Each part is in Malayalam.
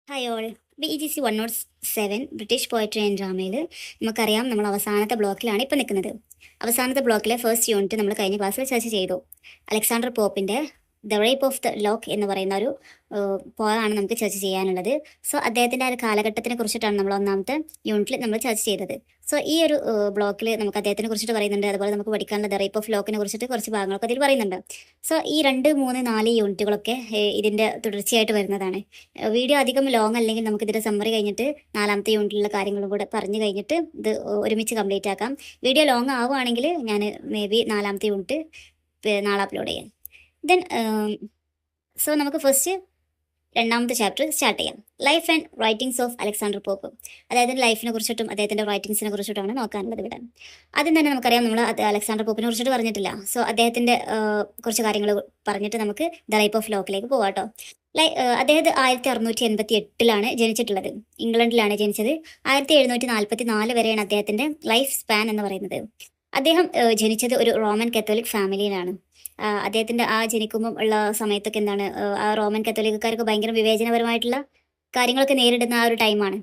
Hi all. BEGC 107 British poetry and ഡ്രാമയിൽ നമുക്കറിയാം നമ്മൾ അവസാനത്തെ ബ്ലോക്കിലാണ് ഇപ്പം നിൽക്കുന്നത്. അവസാനത്തെ ബ്ലോക്കിലെ ഫസ്റ്റ് യൂണിറ്റ് നമ്മൾ കഴിഞ്ഞ ക്ലാസ്സിൽ ചർച്ച ചെയ്തു. അലക്സാണ്ടർ പോപ്പിൻ്റെ the rape of the lock എന്ന് പറയുന്ന ഒരു പോയാണ് നമുക്ക് ചർച്ച ചെയ്യാനുള്ളത്. സോ അദ്ദേഹത്തിൻ്റെ ആ ഒരു കാലഘട്ടത്തിനെ കുറിച്ചിട്ടാണ് നമ്മൾ ഒന്നാമത്തെ യൂണിറ്റിൽ നമ്മൾ ചർച്ച ചെയ്തത്. സോ ഈ ഒരു ബ്ലോക്കിൽ നമുക്ക് അദ്ദേഹത്തിനെ കുറിച്ചിട്ട് പറയുന്നുണ്ട്. അതുപോലെ നമുക്ക് പഠിക്കാനുള്ള ദ റേപ്പ് ഓഫ് ലോക്കിനെ കുറിച്ചിട്ട് കുറച്ച് ഭാഗങ്ങളൊക്കെ അതിൽ പറയുന്നുണ്ട്. സോ ഈ 2, 3, 4 യൂണിറ്റുകളൊക്കെ ഇതിൻ്റെ തുടർച്ചയായിട്ട് വരുന്നതാണ്. വീഡിയോ അധികം ലോങ് അല്ലെങ്കിൽ നമുക്ക് ഇതിന്റെ സമ്മറി കഴിഞ്ഞിട്ട് നാലാമത്തെ യൂണിറ്റിലുള്ള കാര്യങ്ങളും കൂടെ പറഞ്ഞു കഴിഞ്ഞിട്ട് ഇത് ഒരുമിച്ച് കംപ്ലീറ്റ് ആക്കാം. വീഡിയോ ലോങ് ആവുകയാണെങ്കിൽ ഞാൻ മേ ബി നാലാമത്തെ യൂണിറ്റ് നാളെ അപ്ലോഡ് ചെയ്യാം. ദെൻ സോ നമുക്ക് ഫസ്റ്റ് രണ്ടാമത്തെ ചാപ്റ്റർ സ്റ്റാർട്ട് ചെയ്യാം. Life and writings of Alexander pop. അദ്ദേഹത്തിൻ്റെ ലൈഫിനെ കുറിച്ചിട്ടും അദ്ദേഹത്തിൻ്റെ റൈറ്റിംഗ്സിനെ കുറിച്ചിട്ടുമാണ് നോക്കാനുള്ളത് ഇവിടെ. ആദ്യം തന്നെ നമുക്കറിയാം, നമ്മൾ അലക്സാണ്ടർ പോപ്പിനെ കുറിച്ചിട്ട് പറഞ്ഞിട്ടില്ല. സോ അദ്ദേഹത്തിൻ്റെ കുറച്ച് കാര്യങ്ങൾ പറഞ്ഞിട്ട് നമുക്ക് ദ റേപ്പ് ഓഫ് ലോക്കിലേക്ക് പോകാം കേട്ടോ. അദ്ദേഹം 1688 ജനിച്ചിട്ടുള്ളത്. ഇംഗ്ലണ്ടിലാണ് ജനിച്ചത്. 1744 വരെയാണ് അദ്ദേഹത്തിൻ്റെ ലൈഫ് സ്പാൻ എന്ന് പറയുന്നത്. അദ്ദേഹം ജനിച്ചത് ഒരു റോമൻ കത്തോലിക് ഫാമിലിയിലാണ്. അദ്ദേഹത്തിൻ്റെ ആ ജനിക്കുമ്പം ഉള്ള സമയത്തൊക്കെ എന്താണ്, ആ റോമൻ കത്തോലിക്കക്കാർക്ക് ഭയങ്കര വിവേചനപരമായിട്ടുള്ള കാര്യങ്ങളൊക്കെ നേരിടുന്ന ആ ഒരു ടൈമാണ്.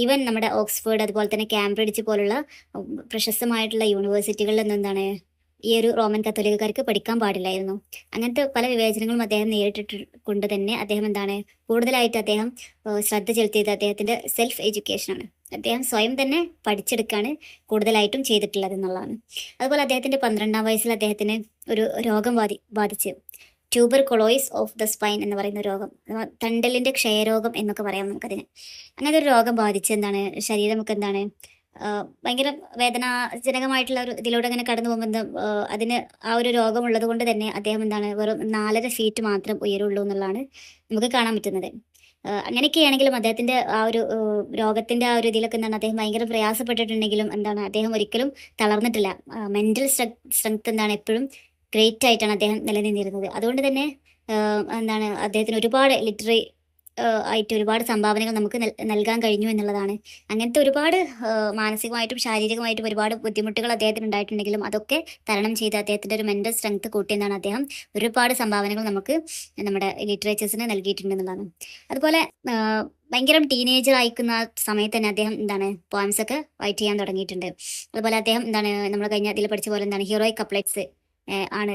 ഈവൻ നമ്മുടെ ഓക്സ്ഫോർഡ്, അതുപോലെ തന്നെ കാംബ്രിഡ്ജ് പോലുള്ള പ്രശസ്തമായിട്ടുള്ള യൂണിവേഴ്സിറ്റികളിലൊന്നും എന്താണ് ഈ ഒരു റോമൻ കത്തോലിക്കക്കാർക്ക് പഠിക്കാൻ പാടില്ലായിരുന്നു. അങ്ങനത്തെ പല വിവേചനങ്ങളും അദ്ദേഹം നേരിട്ടിട്ട് കൊണ്ട് തന്നെ അദ്ദേഹം എന്താണ് കൂടുതലായിട്ട് അദ്ദേഹം ശ്രദ്ധ ചെലുത്തിയത് അദ്ദേഹത്തിൻ്റെ സെൽഫ് എഡ്യൂക്കേഷനാണ്. അദ്ദേഹം സ്വയം തന്നെ പഠിച്ചെടുക്കുകയാണ് കൂടുതലായിട്ടും ചെയ്തിട്ടുള്ളത് എന്നുള്ളതാണ്. അതുപോലെ അദ്ദേഹത്തിൻ്റെ 12ാം വയസ്സിൽ അദ്ദേഹത്തിന് ഒരു രോഗം ബാധിച്ച് ട്യൂബർ കൊളോയിസ് ഓഫ് ദ സ്പൈൻ എന്ന് പറയുന്ന രോഗം, തണ്ടലിൻ്റെ ക്ഷയരോഗം എന്നൊക്കെ പറയാം നമുക്കതിന്. അങ്ങനത്തെ ഒരു രോഗം ബാധിച്ച് എന്താണ് ശരീരമൊക്കെ എന്താണ് ഭയങ്കര വേദനാജനകമായിട്ടുള്ള ഒരു ഇതിലൂടെ അങ്ങനെ കടന്നു പോകുമ്പോൾ അതിന് ആ ഒരു രോഗമുള്ളത് കൊണ്ട് തന്നെ അദ്ദേഹം എന്താണ് വെറും 4.5 ഫീറ്റ് മാത്രം ഉയരുള്ളൂ എന്നുള്ളതാണ് നമുക്ക് കാണാൻ പറ്റുന്നത്. അങ്ങനെയൊക്കെയാണെങ്കിലും അദ്ദേഹത്തിൻ്റെ ആ ഒരു രോഗത്തിൻ്റെ ആ ഒരു ഇതിലൊക്കെ എന്താണ് അദ്ദേഹം ഭയങ്കര പ്രയാസപ്പെട്ടിട്ടുണ്ടെങ്കിലും എന്താണ് അദ്ദേഹം ഒരിക്കലും തളർന്നിട്ടില്ല. മെൻ്റൽ സ്ട്രെങ്ത് എന്താണ് എപ്പോഴും ഗ്രേറ്റ് ആയിട്ടാണ് അദ്ദേഹം നിലനിന്നിരുന്നത്. അതുകൊണ്ട് തന്നെ എന്താണ് അദ്ദേഹത്തിന് ഒരുപാട് ലിറ്റററി ആയിട്ട് ഒരുപാട് സംഭാവനകൾ നമുക്ക് നൽകാൻ കഴിഞ്ഞു എന്നുള്ളതാണ്. അങ്ങനത്തെ ഒരുപാട് മാനസികമായിട്ടും ശാരീരികമായിട്ടും ഒരുപാട് ബുദ്ധിമുട്ടുകൾ അദ്ദേഹത്തിന് ഉണ്ടായിട്ടുണ്ടെങ്കിലും അതൊക്കെ തരണം ചെയ്ത് അദ്ദേഹത്തിൻ്റെ ഒരു മെൻ്റൽ സ്ട്രെങ്ത് കൂട്ടിയെന്നാണ് അദ്ദേഹം ഒരുപാട് സംഭാവനകൾ നമുക്ക് നമ്മുടെ ലിറ്ററേച്ചേഴ്സിന് നൽകിയിട്ടുണ്ടെന്നുള്ളതാണ്. അതുപോലെ ഭയങ്കര ടീനേജർ ആയിക്കുന്ന സമയത്ത് തന്നെ അദ്ദേഹം എന്താണ് പോയംസൊക്കെ റൈറ്റ് ചെയ്യാൻ തുടങ്ങിയിട്ടുണ്ട്. അതുപോലെ അദ്ദേഹം എന്താണ് നമ്മൾ കഴിഞ്ഞ ഇതിൽ പഠിച്ച പോലെ എന്താണ് ഹീറോയിക് കപ്ലെറ്റ്സ് ആണ്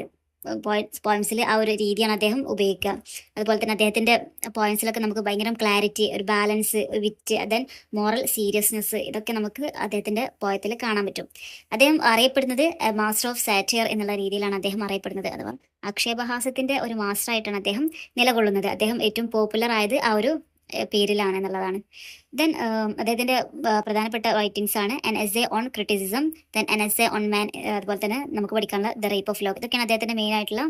പോയംസിൽ ആ ഒരു രീതിയാണ് അദ്ദേഹം ഉപയോഗിക്കുക. അതുപോലെ തന്നെ അദ്ദേഹത്തിൻ്റെ പോയംസിലൊക്കെ നമുക്ക് ഭയങ്കര ക്ലാരിറ്റി, ഒരു ബാലൻസ്, ഒരു വിറ്റ്, ദെൻ മോറൽ സീരിയസ്നെസ്, ഇതൊക്കെ നമുക്ക് അദ്ദേഹത്തിൻ്റെ പോയത്തിൽ കാണാൻ പറ്റും. അദ്ദേഹം അറിയപ്പെടുന്നത് മാസ്റ്റർ ഓഫ് സാറ്റയർ എന്നുള്ള രീതിയിലാണ് അദ്ദേഹം അറിയപ്പെടുന്നത്. അഥവാ ആക്ഷേപഹാസ്യത്തിൻ്റെ ഒരു മാസ്റ്ററായിട്ടാണ് അദ്ദേഹം നിലകൊള്ളുന്നത്. അദ്ദേഹം ഏറ്റവും പോപ്പുലർ ആയത് ആ ഒരു പേരിലാണ് എന്നുള്ളതാണ്. ദെൻ അദ്ദേഹത്തിൻ്റെ പ്രധാനപ്പെട്ട റൈറ്റിംഗ്സ് ആണ് an essay on criticism, then an essay on man, അതുപോലെ തന്നെ നമുക്ക് പഠിക്കാനുള്ള ദ റേപ്പ് ഓഫ് ലോക്ക്. ഇതൊക്കെയാണ് അദ്ദേഹത്തിൻ്റെ മെയിൻ ആയിട്ടുള്ള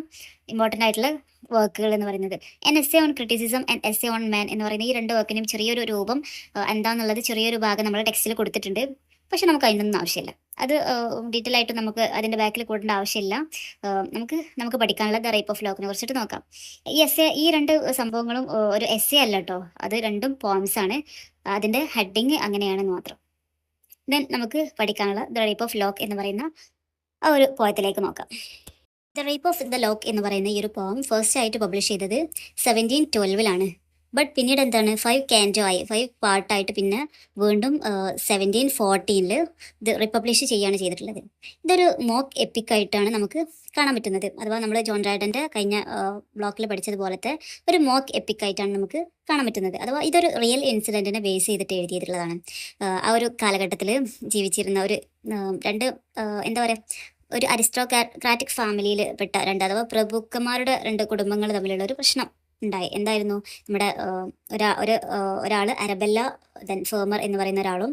ഇമ്പോർട്ടൻ്റ് ആയിട്ടുള്ള വർക്കുകൾ എന്ന് പറയുന്നത്. An essay on criticism, an essay on man എന്ന് പറയുന്ന ഈ 2 വർക്കിനും ചെറിയൊരു രൂപം എന്താണെന്നുള്ളത് ചെറിയൊരു ഭാഗം നമ്മുടെ ടെക്സ്റ്റിൽ കൊടുത്തിട്ടുണ്ട്. പക്ഷെ നമുക്ക് അതിനൊന്നും ആവശ്യമില്ല. അത് ഡീറ്റെയിൽ ആയിട്ട് നമുക്ക് അതിൻ്റെ ബാക്കിൽ കൂടേണ്ട ആവശ്യമില്ല. നമുക്ക് പഠിക്കാനുള്ള ദ റേപ്പ് ഓഫ് ലോക്കിനെ കുറിച്ചിട്ട് നോക്കാം. ഈ 2 സംഭവങ്ങളും ഒരു എസ്സേ അല്ല കേട്ടോ, അത് 2ഉം പോംസ് ആണ്. അതിൻ്റെ ഹെഡിങ് അങ്ങനെയാണെന്ന് മാത്രം. ദെൻ നമുക്ക് പഠിക്കാനുള്ള ദ റേപ്പ് ഓഫ് ലോക്ക് എന്ന് പറയുന്ന ആ ഒരു പോയത്തിലേക്ക് നോക്കാം. The rape of the lock എന്ന് പറയുന്ന ഈ ഒരു പോം ഫസ്റ്റ് ആയിട്ട് പബ്ലിഷ് ചെയ്തത് 1712 ബട്ട് പിന്നീട് എന്താണ് 5 കാൻറ്റോ ആയി, 5 പാർട്ടായിട്ട് പിന്നെ വീണ്ടും 1714 ഇത് റിപ്പബ്ലിഷ് ചെയ്യുകയാണ് ചെയ്തിട്ടുള്ളത്. ഇതൊരു മോക്ക് എപ്പിക് ആയിട്ടാണ് നമുക്ക് കാണാൻ പറ്റുന്നത്. അഥവാ നമ്മൾ ജോൺ ഡ്രൈഡൻ്റെ കഴിഞ്ഞ ബ്ലോക്കിൽ പഠിച്ചതുപോലത്തെ ഒരു മോക്ക് എപ്പിക് ആയിട്ടാണ് നമുക്ക് കാണാൻ പറ്റുന്നത്. അഥവാ ഇതൊരു റിയൽ ഇൻസിഡൻറ്റിനെ ബേസ് ചെയ്തിട്ട് എഴുതിയിട്ടുള്ളതാണ്. ആ ഒരു കാലഘട്ടത്തിൽ ജീവിച്ചിരുന്ന ഒരു എന്താ പറയുക, ഒരു അരിസ്റ്റോക്രാറ്റിക് ഫാമിലിയിൽ പെട്ട അഥവാ പ്രഭുക്കന്മാരുടെ 2 കുടുംബങ്ങൾ തമ്മിലുള്ള ഒരു പ്രശ്നം ഉണ്ടായി. എന്തായിരുന്നു, നമ്മുടെ ഒരാൾ അരബെല്ല, ദെൻ ഫേമർ എന്ന് പറയുന്ന ഒരാളും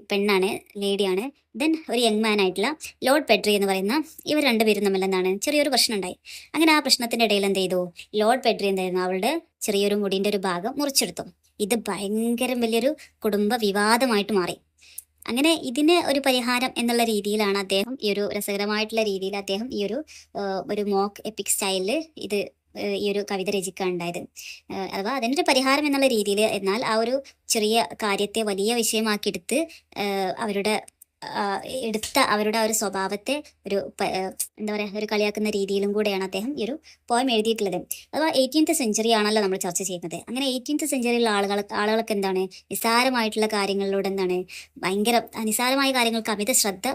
പെണ്ണാണ്, ലേഡിയാണ്. ദെൻ ഒരു യങ് മാൻ ആയിട്ടുള്ള ലോർഡ് പെഡ്രി എന്ന് പറയുന്ന ഇവർ 2 പേരും തമ്മിൽ എന്താണ് ചെറിയൊരു പ്രശ്നം ഉണ്ടായി. അങ്ങനെ ആ പ്രശ്നത്തിൻ്റെ ഇടയിൽ എന്ത് ചെയ്തു, ലോർഡ് പെഡ്രി എന്തായിരുന്നു അവളുടെ ചെറിയൊരു മുടിൻ്റെ ഒരു ഭാഗം മുറിച്ചെടുത്തു. ഇത് ഭയങ്കര വലിയൊരു കുടുംബ വിവാദമായിട്ട് മാറി. അങ്ങനെ ഇതിന് ഒരു പരിഹാരം എന്നുള്ള രീതിയിലാണ് അദ്ദേഹം ഈ ഒരു രസകരമായിട്ടുള്ള രീതിയിൽ അദ്ദേഹം ഈ ഒരു മോക്ക് എപ്പിക് സ്റ്റൈലിൽ ഈ ഒരു കവിത രചിക്കാനുണ്ടായത്. അഥവാ അതിനൊരു പരിഹാരം എന്നുള്ള രീതിയിൽ, എന്നാൽ ആ ഒരു ചെറിയ കാര്യത്തെ വലിയ വിഷയമാക്കിയെടുത്ത് അവരുടെ ആ, എടുത്ത അവരുടെ ആ ഒരു സ്വഭാവത്തെ ഒരു എന്താ പറയുക, ഒരു കളിയാക്കുന്ന രീതിയിലും കൂടെയാണ് അദ്ദേഹം ഈ ഒരു പോയം എഴുതിയിട്ടുള്ളത്. അഥവാ 18th സെഞ്ചുറി ആണല്ലോ നമ്മൾ ചർച്ച ചെയ്യുന്നത്. അങ്ങനെ 18th സെഞ്ചുറിയിലുള്ള ആളുകൾക്ക് എന്താണ്, നിസ്സാരമായിട്ടുള്ള കാര്യങ്ങളിലൂടെ എന്താണ്, ഭയങ്കര നിസ്സാരമായ കാര്യങ്ങൾക്ക് അമിത ശ്രദ്ധ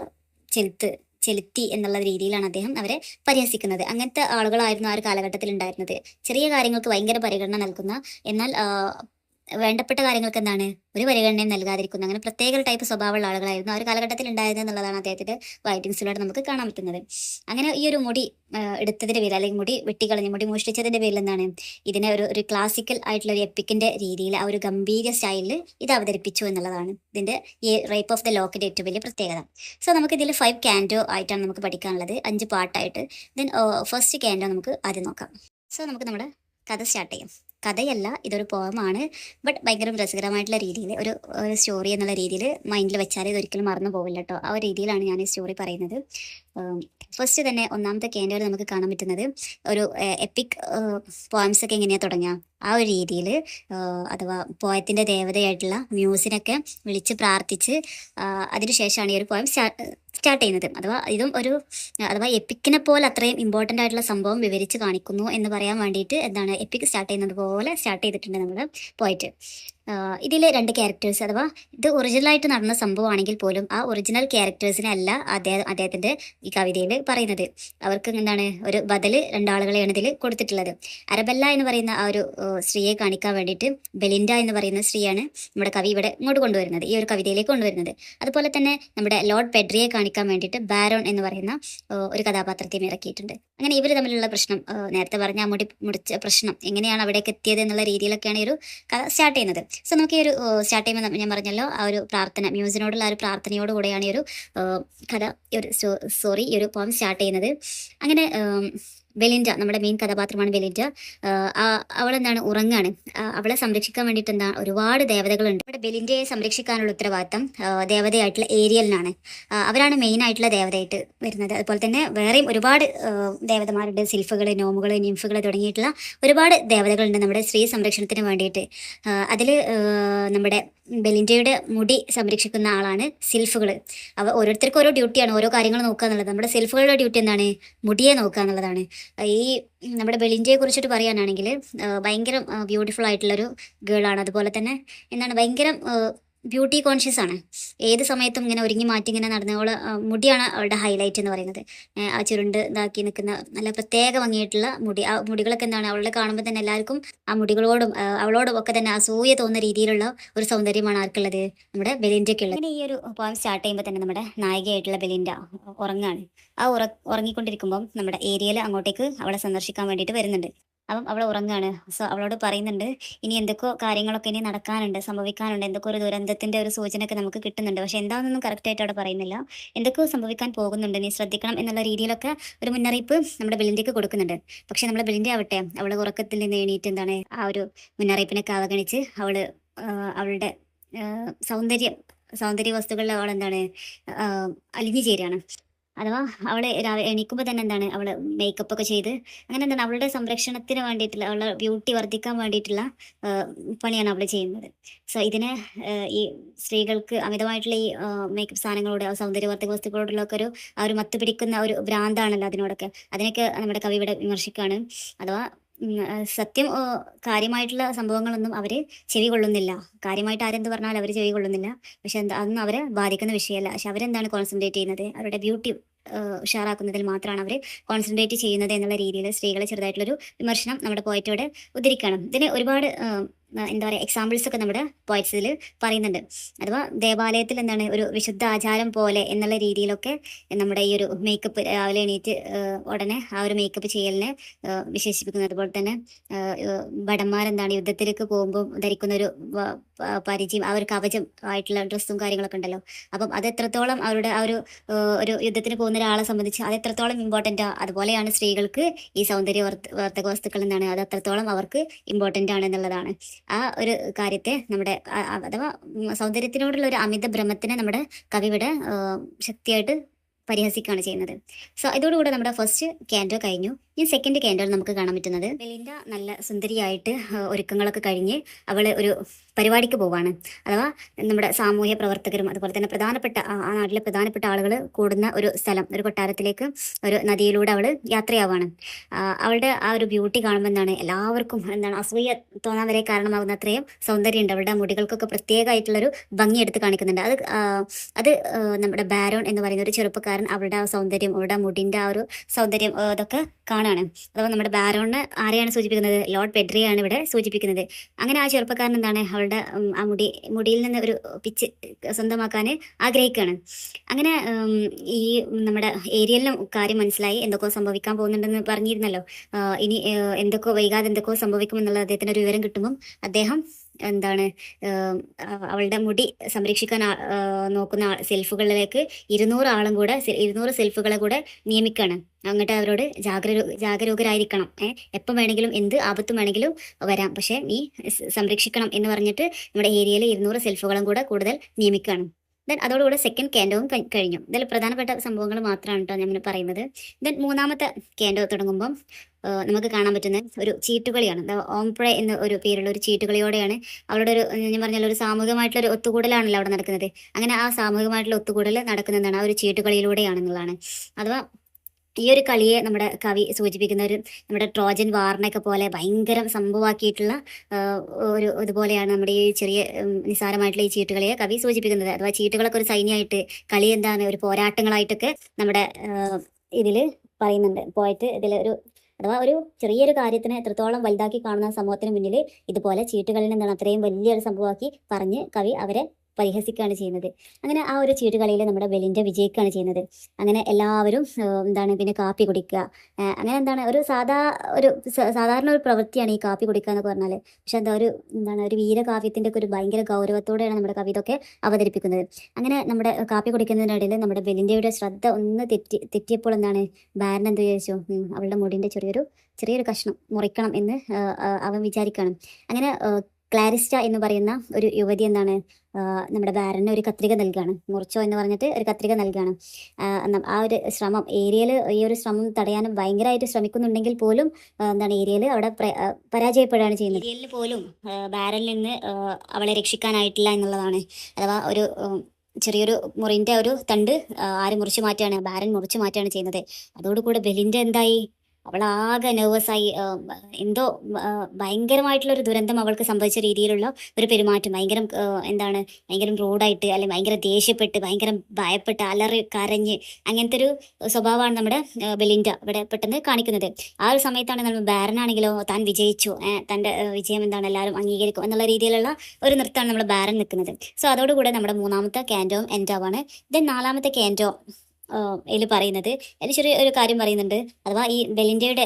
ചെലുത്ത് ചെലുത്തി എന്നുള്ള രീതിയിലാണ് അദ്ദേഹം അവരെ പരിഹസിക്കുന്നത്. അങ്ങനത്തെ ആളുകളായിരുന്നു ആ ഒരു കാലഘട്ടത്തിൽ ഉണ്ടായിരുന്നത്. ചെറിയ കാര്യങ്ങൾക്ക് ഭയങ്കര പരിഗണന നൽകുന്ന, എന്നാൽ വേണ്ടപ്പെട്ട കാര്യങ്ങൾക്ക് എന്താണ് ഒരു പരിഗണനയും നൽകാതിരിക്കുന്ന, അങ്ങനെ പ്രത്യേക ഒരു ടൈപ്പ് സ്വഭാവമുള്ള ആളുകളായിരുന്നു ആ ഒരു കാലഘട്ടത്തിൽ ഉണ്ടായിരുന്നത് എന്നുള്ളതാണ് അദ്ദേഹത്തിന്റെ റൈറ്റിംഗ്സിലൂടെ നമുക്ക് കാണാൻ പറ്റുന്നത്. അങ്ങനെ ഈ ഒരു മുടി എടുത്തതിന്റെ പേരിൽ, അല്ലെങ്കിൽ മുടി വെട്ടിക്കളഞ്ഞ് മുടി മോഷ്ടിച്ചതിന്റെ പേരിൽ എന്താണ് ഇതിനെ ഒരു ക്ലാസിക്കൽ ആയിട്ടുള്ള ഒരു എപ്പിക്കിന്റെ രീതിയിൽ, ആ ഒരു ഗംഭീര സ്റ്റൈലിൽ ഇത് അവതരിപ്പിച്ചു എന്നുള്ളതാണ് ഇതിന്റെ ഈ റേപ്പ് ഓഫ് ദ ലോക്കിന്റെ ഏറ്റവും വലിയ പ്രത്യേകത. സോ നമുക്ക് ഇതിൽ 5 ക്യാൻഡോ ആയിട്ടാണ് നമുക്ക് പഠിക്കാനുള്ളത്, 5 പാർട്ടായിട്ട്. ദെൻ ഫസ്റ്റ് ക്യാൻഡോ നമുക്ക് ആദ്യം നോക്കാം. സോ നമുക്ക് നമ്മുടെ കഥ സ്റ്റാർട്ട് ചെയ്യാം. കഥയല്ല, ഇതൊരു പോയമാണ്. ബട്ട് ഭയങ്കര രസകരമായിട്ടുള്ള രീതിയിൽ ഒരു സ്റ്റോറി എന്നുള്ള രീതിയിൽ മൈൻഡിൽ വെച്ചാൽ ഇതൊരിക്കലും മറന്നു പോവില്ല കേട്ടോ. ആ ഒരു രീതിയിലാണ് ഞാൻ ഈ സ്റ്റോറി പറയുന്നത്. ഫസ്റ്റ് തന്നെ ഒന്നാമത്തെ ക്യാൻഡോയിൽ നമുക്ക് കാണാൻ പറ്റുന്നത് ഒരു എപ്പിക് പോയംസ് ഒക്കെ എങ്ങനെയാണ് തുടങ്ങുക, ആ ഒരു രീതിയിൽ, അഥവാ പോയത്തിൻ്റെ ദേവതയായിട്ടുള്ള മ്യൂസിനൊക്കെ വിളിച്ച് പ്രാർത്ഥിച്ച് അതിനുശേഷമാണ് ഈ ഒരു പോയം സ്റ്റാർട്ട് ചെയ്യുന്നത്. അഥവാ എപ്പിക്കിനെ പോലെ അത്രയും ഇമ്പോർട്ടൻ്റ് ആയിട്ടുള്ള സംഭവം വിവരിച്ച് കാണിക്കുന്നു എന്ന് പറയാൻ വേണ്ടിയിട്ട് എന്താണ് എപ്പിക് സ്റ്റാർട്ട് ചെയ്യുന്നത് പോലെ സ്റ്റാർട്ട് ചെയ്തിട്ടുണ്ട് നമ്മൾ പോയിട്ട്. ഇതിൽ 2 ക്യാരക്ടേഴ്സ്, അഥവാ ഇത് ഒറിജിനലായിട്ട് നടന്ന സംഭവമാണെങ്കിൽ പോലും ആ ഒറിജിനൽ ക്യാരക്ടേഴ്സിനെ അല്ല അദ്ദേഹത്തിൻ്റെ ഈ കവിതയിൽ പറയുന്നത്. അവർക്ക് എന്താണ് ഒരു ബദൽ 2 ആളുകളെയാണ് ഇതിൽ കൊടുത്തിട്ടുള്ളത്. അരബല്ല എന്ന് പറയുന്ന ആ ഒരു സ്ത്രീയെ കാണിക്കാൻ വേണ്ടിയിട്ട് ബെലിൻഡ എന്ന് പറയുന്ന സ്ത്രീയാണ് നമ്മുടെ കവി ഇവിടെ ഇങ്ങോട്ട് കൊണ്ടുവരുന്നത്, ഈ ഒരു കവിതയിലേക്ക് കൊണ്ടുവരുന്നത്. അതുപോലെ തന്നെ നമ്മുടെ ലോർഡ് പെഡ്രിയെ കാണിക്കാൻ വേണ്ടിയിട്ട് ബാരോൺ എന്ന് പറയുന്ന ഒരു കഥാപാത്രത്തെയും ഇറക്കിയിട്ടുണ്ട്. അങ്ങനെ ഇവർ തമ്മിലുള്ള പ്രശ്നം, നേരത്തെ പറഞ്ഞ ആ മുടിച്ച പ്രശ്നം എങ്ങനെയാണ് അവിടേക്ക് എത്തിയത് എന്നുള്ള രീതിയിലൊക്കെയാണ് ഈ ഒരു കഥ സ്റ്റാർട്ട് ചെയ്യുന്നത്. സോ നമുക്ക് ഈ ഒരു സ്റ്റാർട്ട് ചെയ്യുമ്പോൾ ഞാൻ പറഞ്ഞല്ലോ, ആ ഒരു പ്രാർത്ഥന, മ്യൂസിനോടുള്ള ആ ഒരു പ്രാർത്ഥനയോടുകൂടെയാണ് ഈ ഒരു കഥ, ഈ ഒരു പോം സ്റ്റാർട്ട് ചെയ്യുന്നത്. അങ്ങനെ ബെലിൻഡ, നമ്മുടെ മെയിൻ കഥാപാത്രമാണ് ബെലിൻഡ. അവളെന്താണ് ഉറങ്ങാണ്. അവളെ സംരക്ഷിക്കാൻ വേണ്ടിയിട്ട് ഒരുപാട് ദേവതകളുണ്ട്. ഇവിടെ ബെലിൻഡയെ സംരക്ഷിക്കാനുള്ള ഉത്തരവാദിത്തം ദേവതയായിട്ടുള്ള ഏരിയലിനാണ്. അവരാണ് മെയിൻ ആയിട്ടുള്ള ദേവതയായിട്ട് വരുന്നത്. അതുപോലെ തന്നെ വേറെയും ഒരുപാട് ദേവതമാരുണ്ട്, സിൽഫുകൾ, നോമുകൾ, നിംഫുകൾ തുടങ്ങിയിട്ടുള്ള ഒരുപാട് ദേവതകളുണ്ട് നമ്മുടെ സ്ത്രീ സംരക്ഷണത്തിന് വേണ്ടിയിട്ട്. അതിൽ നമ്മുടെ ബെലിൻഡയുടെ മുടി സംരക്ഷിക്കുന്ന ആളാണ് സിൽഫുകൾ. ഓരോരുത്തർക്കും ഓരോ ഡ്യൂട്ടിയാണ്, ഓരോ കാര്യങ്ങൾ നോക്കുക എന്നുള്ളത്. നമ്മുടെ സിൽഫുകളുടെ ഡ്യൂട്ടി എന്താണ്, മുടിയെ നോക്കുക എന്നുള്ളതാണ്. ഈ നമ്മുടെ ബെലിൻഡയെ കുറിച്ചിട്ട് പറയാനാണെങ്കിൽ ഭയങ്കര ബ്യൂട്ടിഫുൾ ആയിട്ടുള്ളൊരു ഗേളാണ്. അതുപോലെ തന്നെ എന്താണ് ഭയങ്കര ബ്യൂട്ടി കോൺഷ്യസ് ആണ്. ഏത് സമയത്തും ഇങ്ങനെ ഒരുങ്ങി മാറ്റി ഇങ്ങനെ നടന്ന മുടിയാണ് അവളുടെ ഹൈലൈറ്റ് എന്ന് പറയുന്നത്. ആ ചുരുണ്ട് ഇതാക്കി നിൽക്കുന്ന നല്ല പ്രത്യേക ഭംഗിയായിട്ടുള്ള മുടി. ആ മുടികളൊക്കെ എന്താണ് അവളെ കാണുമ്പോൾ തന്നെ എല്ലാവർക്കും ആ മുടികളോടും അവളോടും ഒക്കെ തന്നെ അസൂയ തോന്നുന്ന രീതിയിലുള്ള ഒരു സൗന്ദര്യമാണ് ആർക്കുള്ളത്, നമ്മുടെ ബെലിൻഡയ്ക്കുള്ളത്. അങ്ങനെ ഈ ഒരു പോയം സ്റ്റാർട്ട് ചെയ്യുമ്പോൾ തന്നെ നമ്മുടെ നായികയായിട്ടുള്ള ബെലിൻഡ ഉറങ്ങാണ്. ഉറങ്ങിക്കൊണ്ടിരിക്കുമ്പം നമ്മുടെ ഏരിയയിൽ അങ്ങോട്ടേക്ക് അവളെ സന്ദർശിക്കാൻ വേണ്ടിയിട്ട് വരുന്നുണ്ട്. അപ്പം അവൾ ഉറങ്ങാണ്. സോ അവളോട് പറയുന്നുണ്ട്, ഇനി എന്തൊക്കെയോ കാര്യങ്ങളൊക്കെ ഇനി നടക്കാനുണ്ട്, സംഭവിക്കാനുണ്ട്, എന്തൊക്കെ ഒരു ദുരന്തത്തിന്റെ ഒരു സൂചനയൊക്കെ നമുക്ക് കിട്ടുന്നുണ്ട്. പക്ഷെ എന്താണെന്നൊന്നും കറക്റ്റായിട്ട് അവിടെ പറയുന്നില്ല. എന്തൊക്കെയോ സംഭവിക്കാൻ പോകുന്നുണ്ട്, നീ ശ്രദ്ധിക്കണം എന്നുള്ള രീതിയിലൊക്കെ ഒരു മുന്നറിയിപ്പ് നമ്മുടെ ബെലിൻഡയ്ക്ക് കൊടുക്കുന്നുണ്ട്. പക്ഷെ നമ്മുടെ ബെലിൻഡ ആവട്ടെ, അവൾ ഉറക്കത്തിൽ നിന്ന് എണീറ്റ് എന്താണ് ആ ഒരു മുന്നറിയിപ്പിനൊക്കെ അവഗണിച്ച് അവളുടെ സൗന്ദര്യ വസ്തുക്കളിൽ അവൾ എന്താണ് അലിഞ്ഞു ചേരുകയാണ്. അഥവാ അവളെ എണീക്കുമ്പോൾ തന്നെ എന്താണ് അവൾ മേക്കപ്പ് ഒക്കെ ചെയ്ത് അങ്ങനെ എന്താണ് അവളുടെ സംരക്ഷണത്തിന് വേണ്ടിയിട്ടുള്ള, അവളുടെ ബ്യൂട്ടി വർദ്ധിക്കാൻ വേണ്ടിയിട്ടുള്ള പണിയാണ് അവൾ ചെയ്യുന്നത്. സോ ഇതിന് ഈ സ്ത്രീകൾക്ക് അമിതമായിട്ടുള്ള ഈ മേക്കപ്പ് സാധനങ്ങളോട്, സൗന്ദര്യവർദ്ധക വസ്തുക്കളോടുള്ള ഒക്കെ ആ ഒരു മത്ത് പിടിക്കുന്ന ഒരു ഭ്രാന്താണല്ലോ അതിനോടൊക്കെ. അതിനൊക്കെ നമ്മുടെ കവി ഇവിടെ വിമർശിക്കുകയാണ്. അഥവാ സത്യം കാര്യമായിട്ടുള്ള സംഭവങ്ങളൊന്നും അവർ ചെവി കൊള്ളുന്നില്ല. കാര്യമായിട്ട് ആരെന്ത് പറഞ്ഞാലും അവർ ചെവി കൊള്ളുന്നില്ല. പക്ഷെ അതൊന്നും അവരെ ബാധിക്കുന്ന വിഷയമല്ല. പക്ഷെ അവരെന്താണ് കോൺസെൻട്രേറ്റ് ചെയ്യുന്നത്, അവരുടെ ബ്യൂട്ടി ഉഷാറാക്കുന്നതിൽ മാത്രമാണ് അവർ കോൺസെൻട്രേറ്റ് ചെയ്യുന്നത് എന്നുള്ള രീതിയിൽ സ്ത്രീകളെ ചെറുതായിട്ടുള്ളൊരു വിമർശനം നമ്മുടെ പോയറ്റോടെ ഉദ്ധരിക്കണം. ഇതിന് ഒരുപാട് എന്താ പറയുക എക്സാമ്പിൾസ് ഒക്കെ നമ്മുടെ പോയറ്റ്സിൽ പറയുന്നുണ്ട്. അഥവാ ദേവാലയത്തിൽ എന്താണ് ഒരു വിശുദ്ധ ആചാരം പോലെ എന്നുള്ള രീതിയിലൊക്കെ നമ്മുടെ ഈ ഒരു മേക്കപ്പ്, രാവിലെ എണീറ്റ് ഉടനെ ആ ഒരു മേക്കപ്പ് ചെയ്യലിനെ വിശേഷിപ്പിക്കുന്നത്. അതുപോലെ തന്നെ ഭടന്മാരെന്താണ് യുദ്ധത്തിലേക്ക് പോകുമ്പോൾ ധരിക്കുന്ന ഒരു പരിചയം, ആ ഒരു കവചം ആയിട്ടുള്ള ഡ്രസ്സും കാര്യങ്ങളൊക്കെ ഉണ്ടല്ലോ. അപ്പം അത് എത്രത്തോളം അവരുടെ ആ ഒരു യുദ്ധത്തിന് പോകുന്ന ഒരാളെ സംബന്ധിച്ച് അത് എത്രത്തോളം ഇമ്പോർട്ടൻ്റ്, അതുപോലെയാണ് സ്ത്രീകൾക്ക് ഈ വർദ്ധക വസ്തുക്കൾ എന്താണ് അത് അത്രത്തോളം അവർക്ക് ഇമ്പോർട്ടൻ്റ് ആണ് എന്നുള്ളതാണ്. ആ ഒരു കാര്യത്തെ നമ്മുടെ അഥവാ സൗന്ദര്യത്തിനോടുള്ള ഒരു അമിത ഭ്രമത്തിനെ നമ്മുടെ കവി ഇവിടെ ശക്തിയായിട്ട് പരിഹസിക്കുകയാണ് ചെയ്യുന്നത്. സോ ഇതോടുകൂടെ നമ്മുടെ ഫസ്റ്റ് ക്യാൻഡോ കഴിഞ്ഞു. ഈ സെക്കൻഡ് ക്യാൻഡിൽ നമുക്ക് കാണാൻ പറ്റുന്നത് ബെലിൻഡ നല്ല സുന്ദരിയായിട്ട് ഒരുക്കങ്ങളൊക്കെ കഴിഞ്ഞ് അവൾ ഒരു പരിപാടിക്ക് പോവാണ്. അഥവാ നമ്മുടെ സാമൂഹ്യ പ്രവർത്തകരും അതുപോലെ തന്നെ പ്രധാനപ്പെട്ട ആ നാട്ടിലെ പ്രധാനപ്പെട്ട ആളുകൾ കൂടുന്ന ഒരു സ്ഥലം, ഒരു കൊട്ടാരത്തിലേക്ക് ഒരു നദിയിലൂടെ അവൾ യാത്രയാവാണ്. അവളുടെ ആ ഒരു ബ്യൂട്ടി കാണുമ്പോൾ എന്താണ് എല്ലാവർക്കും അസൂയ തോന്നാൻ വരെ കാരണമാകുന്ന അത്രയും സൗന്ദര്യമുണ്ട്. അവളുടെ മുടികൾക്കൊക്കെ പ്രത്യേകമായിട്ടുള്ളൊരു ഭംഗി എടുത്ത് കാണിക്കുന്നുണ്ട്. അത് നമ്മുടെ ബാരോൺ എന്ന് പറയുന്ന ഒരു ചെറുപ്പക്കാരൻ അവളുടെ ആ സൗന്ദര്യം, അവളുടെ മുടിൻ്റെ ആ ഒരു സൗന്ദര്യം അതൊക്കെ കാണാണ്. അഥവാ നമ്മുടെ ബാരോണിനെ ആരെയാണ് സൂചിപ്പിക്കുന്നത്? ലോർഡ് പെഡ്രിയാണ് ഇവിടെ സൂചിപ്പിക്കുന്നത്. അങ്ങനെ ആ ചെറുപ്പക്കാരൻ എന്താണ് അവളുടെ ആ മുടിയിൽ നിന്ന് ഒരു പിച്ച് സ്വന്തമാക്കാൻ ആഗ്രഹിക്കുകയാണ്. അങ്ങനെ ഈ നമ്മുടെ ഏരിയലിനും കാര്യം മനസ്സിലായി, എന്തൊക്കെയോ സംഭവിക്കാൻ പോകുന്നുണ്ടെന്ന് പറഞ്ഞിരുന്നല്ലോ. ഇനി എന്തൊക്കെയോ വൈകാതെ എന്തൊക്കെയോ സംഭവിക്കുമെന്നുള്ള അദ്ദേഹത്തിന് ഒരു വിവരം കിട്ടുമ്പം അദ്ദേഹം എന്താണ് അവളുടെ മുടി സംരക്ഷിക്കാൻ നോക്കുന്ന സെൽഫുകളിലേക്ക് 200 സെൽഫുകളെ കൂടെ നിയമിക്കുകയാണ്. അങ്ങോട്ട് അവരോട് ജാഗരൂകരായിരിക്കണം, എപ്പം വേണമെങ്കിലും എന്ത് ആപത്തും വേണമെങ്കിലും വരാം, പക്ഷേ നീ സംരക്ഷിക്കണം എന്ന് പറഞ്ഞിട്ട് നമ്മുടെ ഏരിയയിൽ 200 സെൽഫുകളും കൂടെ കൂടുതൽ നിയമിക്കുകയാണ്. ദെൻ അതോടുകൂടെ സെക്കൻഡ് ക്യാൻഡോവും കഴിഞ്ഞു. ഇതിൽ പ്രധാനപ്പെട്ട സംഭവങ്ങൾ മാത്രമാണ് കേട്ടോ ഞാൻ പറയുന്നത്. ദെൻ മൂന്നാമത്തെ ക്യാൻഡോ തുടങ്ങുമ്പം നമുക്ക് കാണാൻ പറ്റുന്ന ഒരു ചീട്ടുകളിയാണ്. ഓംപ്രെ എന്ന ഒരു പേരുള്ള ഒരു ചീട്ടുകളിയോടെയാണ് അവളുടെ ഒരു, ഞാൻ പറഞ്ഞാൽ ഒരു സാമൂഹികമായിട്ടുള്ള ഒരു ഒത്തുകൂടലാണല്ലോ അവിടെ നടക്കുന്നത്. അങ്ങനെ ആ സാമൂഹികമായിട്ടുള്ള ഒത്തുകൂടൽ നടക്കുന്നതാണ് ആ ഒരു ചീട്ടുകളിയിലൂടെയാണെന്നുള്ളതാണ്. അഥവാ ഈ ഒരു കളിയെ നമ്മുടെ കവി സൂചിപ്പിക്കുന്ന ഒരു നമ്മുടെ ട്രോജൻ വാറിനൊക്കെ പോലെ ഭയങ്കര സംഭവമാക്കിയിട്ടുള്ള ഒരു ഇതുപോലെയാണ് നമ്മുടെ ഈ ചെറിയ നിസ്സാരമായിട്ടുള്ള ഈ ചീട്ടുകളിയെ കവി സൂചിപ്പിക്കുന്നത്. അഥവാ ചീട്ടുകളൊക്കെ ഒരു സൈന്യമായിട്ട്, കളി എന്താണ് ഒരു പോരാട്ടങ്ങളായിട്ടൊക്കെ നമ്മുടെ ഇതിൽ പറയുന്നുണ്ട്. പോയിട്ട് അഥവാ ഒരു ചെറിയൊരു കാര്യത്തിനെ എത്രത്തോളം വലുതാക്കി കാണുന്ന സമൂഹത്തിന് മുന്നിൽ ഇതുപോലെ ചീട്ടുകളിൽ എന്താണ് അത്രയും വലിയൊരു സംഭവമാക്കി പറഞ്ഞ് കവി അവരെ പരിഹസിക്കുകയാണ് ചെയ്യുന്നത്. അങ്ങനെ ആ ഒരു ചീട്ടുകളിയിൽ നമ്മുടെ ബെലിൻഡ വിജയിക്കുകയാണ് ചെയ്യുന്നത്. അങ്ങനെ എല്ലാവരും പിന്നെ കാപ്പി കുടിക്കുക, അങ്ങനെ ഒരു സാധാരണ ഒരു പ്രവൃത്തിയാണ് ഈ കാപ്പി കുടിക്കുക എന്നൊക്കെ പറഞ്ഞാൽ. പക്ഷെ ഒരു വീരകാവ്യത്തിൻ്റെ ഒക്കെ ഒരു ഭയങ്കര ഗൗരവത്തോടെയാണ് നമ്മുടെ കവി ഇതൊക്കെ അവതരിപ്പിക്കുന്നത്. അങ്ങനെ നമ്മുടെ കാപ്പി കുടിക്കുന്നതിനിടയിൽ നമ്മുടെ ബെലിൻഡയുടെ ശ്രദ്ധ ഒന്ന് തെറ്റിയപ്പോൾ ബാരൻ എന്ത് വിചാരിച്ചു? അവളുടെ മുടിൻ്റെ ചെറിയൊരു കഷ്ണം മുറിക്കണം എന്ന് അവൻ വിചാരിക്കണം. അങ്ങനെ ക്ലാരിസ്റ്റ എന്ന് പറയുന്ന ഒരു യുവതി നമ്മുടെ ബാരന് ഒരു കത്രിക നൽകുകയാണ്. മുറിച്ചോ എന്ന് പറഞ്ഞിട്ട് ഒരു കത്രിക നൽകുകയാണ്. ആ ഒരു ശ്രമം ഏരിയയിൽ ഈ ഒരു ശ്രമം തടയാനും ഭയങ്കരമായിട്ട് ശ്രമിക്കുന്നുണ്ടെങ്കിൽ പോലും ഏരിയയിൽ അവിടെ പരാജയപ്പെടുകയാണ് ചെയ്യുന്നത്. ഏരിയലിൽ പോലും ബാരനിൽ നിന്ന് അവളെ രക്ഷിക്കാനായിട്ടില്ല എന്നുള്ളതാണ്. അഥവാ ഒരു ചെറിയൊരു മുറിൻ്റെ ഒരു തണ്ട് ആര് മുറിച്ചു മാറ്റുകയാണ്? ബാരൻ മുറിച്ചു മാറ്റുകയാണ് ചെയ്യുന്നത്. അതോടുകൂടെ ബെലിൻഡ എന്തായി? അവളാകെ നെർവസായി. എന്തോ ഭയങ്കരമായിട്ടുള്ളൊരു ദുരന്തം അവൾക്ക് സംഭവിച്ച രീതിയിലുള്ള ഒരു പെരുമാറ്റം, ഭയങ്കര റൂഡായിട്ട് അല്ലെങ്കിൽ ഭയങ്കര ദേഷ്യപ്പെട്ട് ഭയങ്കര ഭയപ്പെട്ട് അലറി കരഞ്ഞ് അങ്ങനത്തെ ഒരു സ്വഭാവമാണ് നമ്മുടെ ബെലിൻഡ ഇവിടെ പെട്ടെന്ന് കാണിക്കുന്നത്. ആ ഒരു സമയത്താണ് നമ്മൾ ബാരനാണെങ്കിലോ താൻ വിജയിച്ചു, തൻ്റെ വിജയം എല്ലാവരും അംഗീകരിക്കും എന്നുള്ള രീതിയിലുള്ള ഒരു നൃത്തമാണ് നമ്മുടെ ബാരൻ നിൽക്കുന്നത്. സോ അതോടുകൂടെ നമ്മുടെ മൂന്നാമത്തെ ക്യാൻഡോവും എൻഡാവാണ്. ദെൻ നാലാമത്തെ ക്യാൻഡോ ഇതിൽ പറയുന്നത് ഒരു കാര്യം പറയുന്നുണ്ട്. അഥവാ ഈ ബെലിൻഡയുടെ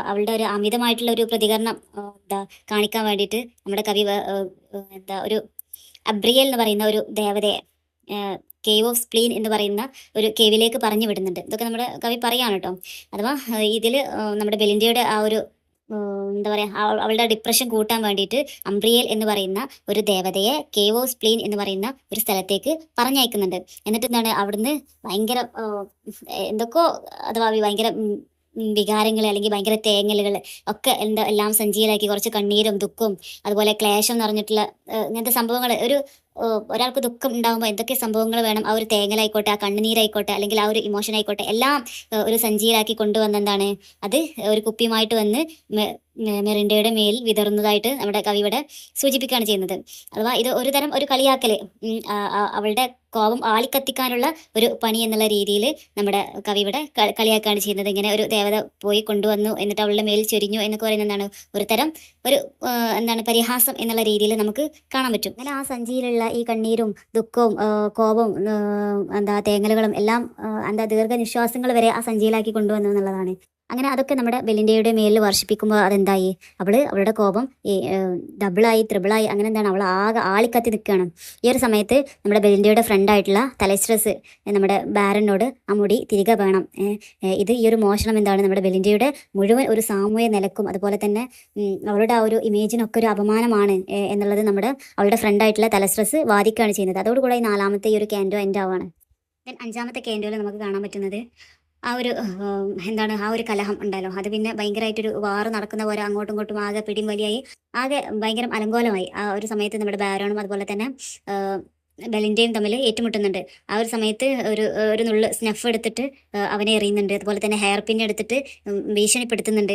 അവളുടെ ഒരു അമിതമായിട്ടുള്ള ഒരു പ്രതികരണം കാണിക്കാൻ വേണ്ടിയിട്ട് നമ്മുടെ കവി ഒരു അബ്രിയൽ എന്ന് പറയുന്ന ഒരു ദേവതയെ കേവ് ഓഫ് സ്പ്ലീൻ എന്ന് പറയുന്ന ഒരു കേവിലേക്ക് പറഞ്ഞു വിടുന്നുണ്ട്. ഇതൊക്കെ നമ്മുടെ കവി പറയാണ് കേട്ടോ. അഥവാ ഇതിൽ നമ്മുടെ ബെലിൻഡയുടെ ആ ഒരു അവളുടെ ഡിപ്രഷൻ കൂട്ടാൻ വേണ്ടിയിട്ട് അംബ്രിയേൽ എന്ന് പറയുന്ന ഒരു ദേവതയെ കേവ് ഓഫ് സ്പ്ലീൻ എന്ന് പറയുന്ന ഒരു സ്ഥലത്തേക്ക് പറഞ്ഞയക്കുന്നുണ്ട്. എന്നിട്ട് അവിടുന്ന് ഭയങ്കര എന്തൊക്കെയോ അഥവാ ഭയങ്കര വികാരങ്ങൾ അല്ലെങ്കിൽ ഭയങ്കര തേങ്ങലുകൾ ഒക്കെ എല്ലാം സഞ്ചിയിലാക്കി കുറച്ച് കണ്ണീരും ദുഃഖവും അതുപോലെ ക്ലേശം നിറഞ്ഞിട്ടുള്ള ഇങ്ങനത്തെ സംഭവങ്ങൾ ഒരാൾക്ക് ദുഃഖം ഉണ്ടാകുമ്പോൾ എന്തൊക്കെ സംഭവങ്ങൾ വേണം, ആ ഒരു തേങ്ങലായിക്കോട്ടെ, ആ കണ്ണുനീരായിക്കോട്ടെ, അല്ലെങ്കിൽ ആ ഒരു ഇമോഷൻ ആയിക്കോട്ടെ, എല്ലാം ഒരു സഞ്ചിയിലാക്കി കൊണ്ടുവന്നെന്താണ് അത് ഒരു കുപ്പിയുമായിട്ട് വന്ന് മെറിൻഡയുടെ മേൽ വിതറുന്നതായിട്ട് നമ്മുടെ കവി ഇവിടെ സൂചിപ്പിക്കുകയാണ് ചെയ്യുന്നത്. അഥവാ ഇത് ഒരു തരം ഒരു കളിയാക്കല്, അവളുടെ കോപം ആളിക്കത്തിക്കാനുള്ള ഒരു പണി എന്നുള്ള രീതിയിൽ നമ്മുടെ കവി ഇവിടെ കളിയാക്കുകയാണ് ചെയ്യുന്നത്. ഇങ്ങനെ ഒരു ദേവത പോയി കൊണ്ടുവന്നു എന്നിട്ട് അവളുടെ മേൽ ചൊരിഞ്ഞു എന്നൊക്കെ പറയുന്നത് ഒരു തരം ഒരു പരിഹാസം എന്നുള്ള രീതിയിൽ നമുക്ക് കാണാൻ പറ്റും. അങ്ങനെ ആ സഞ്ചിയിലുള്ള ഈ കണ്ണീരും ദുഃഖവും കോപവും തേങ്ങലുകളും എല്ലാം ദീർഘനിശ്വാസങ്ങൾ വരെ ആ സഞ്ചിയിലാക്കി കൊണ്ടുവന്നു എന്നുള്ളതാണ്. അങ്ങനെ അതൊക്കെ നമ്മുടെ ബെലിൻഡയുടെ മേലിൽ വർഷിപ്പിക്കുമ്പോൾ അതെന്തായി? അവളുടെ കോപം ഡബിളായി ത്രിബിളായി അങ്ങനെ അവൾ ആകെ ആളിക്കത്തി നിൽക്കുകയാണ്. ഈ ഒരു സമയത്ത് നമ്മുടെ ബെലിൻഡയുടെ ഫ്രണ്ടായിട്ടുള്ള തലസ്ട്രസ് നമ്മുടെ ബാരനോട് ആ മുടി തിരികെ വേണം, ഈ ഒരു മോഷണം നമ്മുടെ ബെലിൻഡയുടെ മുഴുവൻ ഒരു സാമൂഹ്യ നിലക്കും അതുപോലെ തന്നെ അവളുടെ ആ ഒരു ഇമേജിനൊക്കെ ഒരു അപമാനമാണ് എന്നുള്ളത് അവളുടെ ഫ്രണ്ടായിട്ടുള്ള തലസ്ട്രസ് വാദിക്കുകയാണ് ചെയ്യുന്നത്. അതോടുകൂടെ ഈ നാലാമത്തെ ഈ ഒരു ക്യാൻഡോ എൻഡ് ആവാണ്. ദെൻ അഞ്ചാമത്തെ ക്യാൻഡോയിൽ നമുക്ക് കാണാൻ പറ്റുന്നത് ആ ഒരു എന്താണ് ആ ഒരു കലഹം ഉണ്ടല്ലോ അത് പിന്നെ ഭയങ്കരമായിട്ടൊരു വാറ് നടക്കുന്ന പോലെ അങ്ങോട്ടും ഇങ്ങോട്ടും ആകെ പിടിയും വലിയായി ആകെ ഭയങ്കര അലങ്കോലമായി. ആ ഒരു സമയത്ത് നമ്മുടെ ബാരോണും അതുപോലെ തന്നെ ബെലിൻ്റെയും തമ്മിൽ ഏറ്റുമുട്ടുന്നുണ്ട്. ആ ഒരു സമയത്ത് ഒരു നുള്ള് സ്നഫ് എടുത്തിട്ട് അവനെ എറിയുന്നുണ്ട്. അതുപോലെ തന്നെ ഹെയർ പിൻ എടുത്തിട്ട് ഭീഷണിപ്പെടുത്തുന്നുണ്ട്.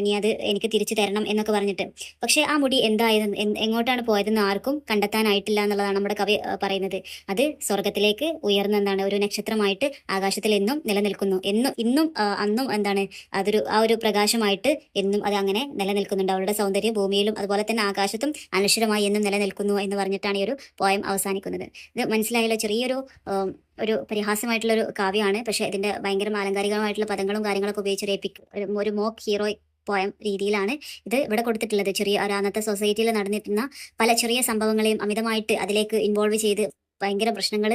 നീ അത് എനിക്ക് തിരിച്ചു തരണം എന്നൊക്കെ പറഞ്ഞിട്ട്. പക്ഷേ ആ മുടി എന്തായത് എങ്ങോട്ടാണ് പോയതെന്ന് ആർക്കും കണ്ടെത്താനായിട്ടില്ല എന്നുള്ളതാണ് നമ്മുടെ കവി പറയുന്നത്. അത് സ്വർഗത്തിലേക്ക് ഉയർന്ന എന്താണ് ഒരു നക്ഷത്രമായിട്ട് ആകാശത്തിൽ എന്നും നിലനിൽക്കുന്നു. ഇന്നും അന്നും എന്താണ് ആ ഒരു പ്രകാശമായിട്ട് എന്നും അത് അങ്ങനെ നിലനിൽക്കുന്നുണ്ട്. അവളുടെ സൗന്ദര്യം ഭൂമിയിലും അതുപോലെ തന്നെ ആകാശത്തും അനശ്വരമായി എന്നും നിലനിൽക്കുന്നു എന്ന് പറഞ്ഞിട്ടാണ് ഈ ഒരു പോയം അവസാനിക്കുന്നത്. ഇത് മനസ്സിലായല്ലോ, ചെറിയൊരു ഒരു പരിഹാസമായിട്ടുള്ള ഒരു കാവ്യമാണ്. പക്ഷേ ഇതിന്റെ ഭയങ്കര ആലങ്കാരികമായിട്ടുള്ള പദങ്ങളും കാര്യങ്ങളൊക്കെ ഉപയോഗിച്ച് ഒരു മോക്ക് ഹീറോ പോയം രീതിയിലാണ് ഇത് ഇവിടെ കൊടുത്തിട്ടുള്ളത്. ചെറിയ അന്നത്തെ സൊസൈറ്റിയിൽ നടന്നിരുന്ന പല ചെറിയ സംഭവങ്ങളെയും അമിതമായിട്ട് അതിലേക്ക് ഇൻവോൾവ് ചെയ്ത് ഭയങ്കര പ്രശ്നങ്ങൾ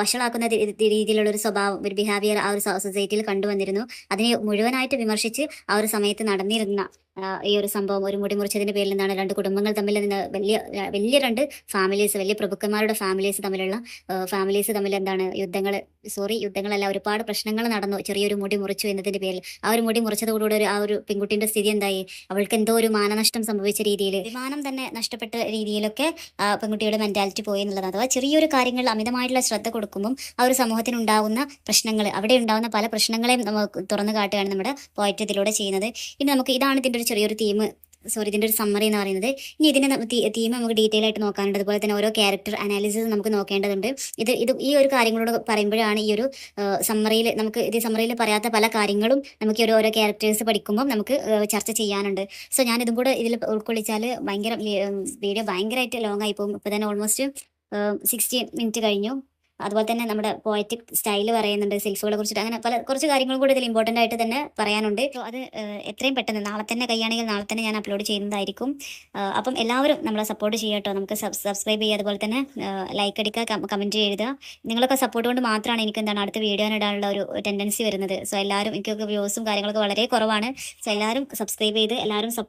വഷളാക്കുന്ന രീതിയിലുള്ള ഒരു സ്വഭാവം, ഒരു ബിഹേവിയർ ആ ഒരു സൊസൈറ്റിയിൽ കണ്ടുവന്നിരുന്നു. അതിനെ മുഴുവനായിട്ട് വിമർശിച്ച് ആ ഒരു സമയത്ത് നടന്നിരുന്ന ഈ ഒരു സംഭവം, ഒരു മുടി മുറിച്ചതിന്റെ പേരിൽ നിന്നാണ് രണ്ട് കുടുംബങ്ങൾ തമ്മിൽ നിന്ന് വലിയ രണ്ട് ഫാമിലീസ്, വലിയ പ്രഭുക്കന്മാരുടെ ഫാമിലീസ് തമ്മിൽ എന്താണ് യുദ്ധങ്ങളല്ല, ഒരുപാട് പ്രശ്നങ്ങൾ നടന്നു ചെറിയൊരു മുടി മുറിച്ചു എന്നതിന്റെ പേരിൽ. ആ ഒരു മുടി മുറിച്ചതോടുകൂടി ആ ഒരു പെൺകുട്ടിന്റെ സ്ഥിതി എന്തായി, അവൾക്ക് എന്തോ ഒരു മാനനഷ്ടം സംഭവിച്ച രീതിയിൽ, വിമാനം തന്നെ നഷ്ടപ്പെട്ട രീതിയിലൊക്കെ പെൺകുട്ടിയുടെ മെന്റാലിറ്റി പോയി എന്നുള്ളതാണ്. അഥവാ ചെറിയൊരു കാര്യങ്ങളിൽ അമിതമായിട്ടുള്ള ശ്രദ്ധ കൊടുക്കുമ്പോൾ ആ ഒരു സമൂഹത്തിന് ഉണ്ടാകുന്ന പ്രശ്നങ്ങൾ, അവിടെ ഉണ്ടാകുന്ന പല പ്രശ്നങ്ങളെയും നമുക്ക് തുറന്നു കാട്ടുകയാണ് നമ്മുടെ പോയറ്റ് ഇതിലൂടെ ചെയ്യുന്നത്. ഇനി നമുക്ക് ഇതാണ് ഇതിന്റെ ഒരു ചെറിയൊരു ഇതിന്റെ ഒരു സമ്മറി എന്ന് പറയുന്നത്. ഇനി ഇതിന്റെ തീം നമുക്ക് ഡീറ്റെയിൽ ആയിട്ട് നോക്കാനുണ്ട്. അതുപോലെ തന്നെ ഓരോ ക്യാരക്ടർ അനാലിസിസ് നമുക്ക് നോക്കേണ്ടതുണ്ട്. ഈ ഒരു കാര്യങ്ങളോട് പറയുമ്പോഴാണ് ഈ ഒരു സമ്മറിയിൽ പറയാത്ത പല കാര്യങ്ങളും നമുക്ക് ഓരോ ക്യാരക്ടേഴ്സ് പഠിക്കുമ്പോൾ നമുക്ക് ചർച്ച ചെയ്യാനുണ്ട്. സോ ഞാൻ ഇതും കൂടെ ഇതിൽ ഉൾക്കൊള്ളിച്ചാൽ വീഡിയോ ഭയങ്കരമായിട്ട് ലോങ് ആയി പോകും. ഇപ്പൊ തന്നെ ഓൾമോസ്റ്റ് 60 മിനിറ്റ് കഴിഞ്ഞു. അതുപോലെ തന്നെ നമ്മുടെ പോയറ്റിക് സ്റ്റൈൽ പറയുന്നുണ്ട്, സെൽഫുകളെ കുറിച്ചിട്ട്, അങ്ങനെ കുറച്ച് കാര്യങ്ങളും കൂടി ഇതിൽ ഇമ്പോർട്ടൻ്റ് ആയിട്ട് തന്നെ പറയാനുണ്ട്. സോ അത് എത്രയും പെട്ടെന്ന് നാളെ തന്നെ കഴിയുകയാണെങ്കിൽ നാളെ തന്നെ ഞാൻ അപ്ലോഡ് ചെയ്യുന്നതായിരിക്കും. അപ്പം എല്ലാവരും നമ്മളെ സപ്പോർട്ട് ചെയ്യട്ടോ. നമുക്ക് സബ്സ്ക്രൈബ് ചെയ്യുക, അതുപോലെ തന്നെ ലൈക്ക് അടിക്കുക, കമൻറ്റ് എഴുതുക. നിങ്ങളൊക്കെ സപ്പോർട്ട് കൊണ്ട് മാത്രമാണ് എനിക്ക് അടുത്ത വീഡിയോ ഇടാനുള്ള ഒരു ടെൻഡൻസി വരുന്നത്. സോ എല്ലാവരും, എനിക്കൊക്കെ വ്യൂസും കാര്യങ്ങളൊക്കെ വളരെ കുറവാണ്. സോ എല്ലാവരും സബ്സ്ക്രൈബ് ചെയ്ത് എല്ലാവരും സപ്പോർട്ട്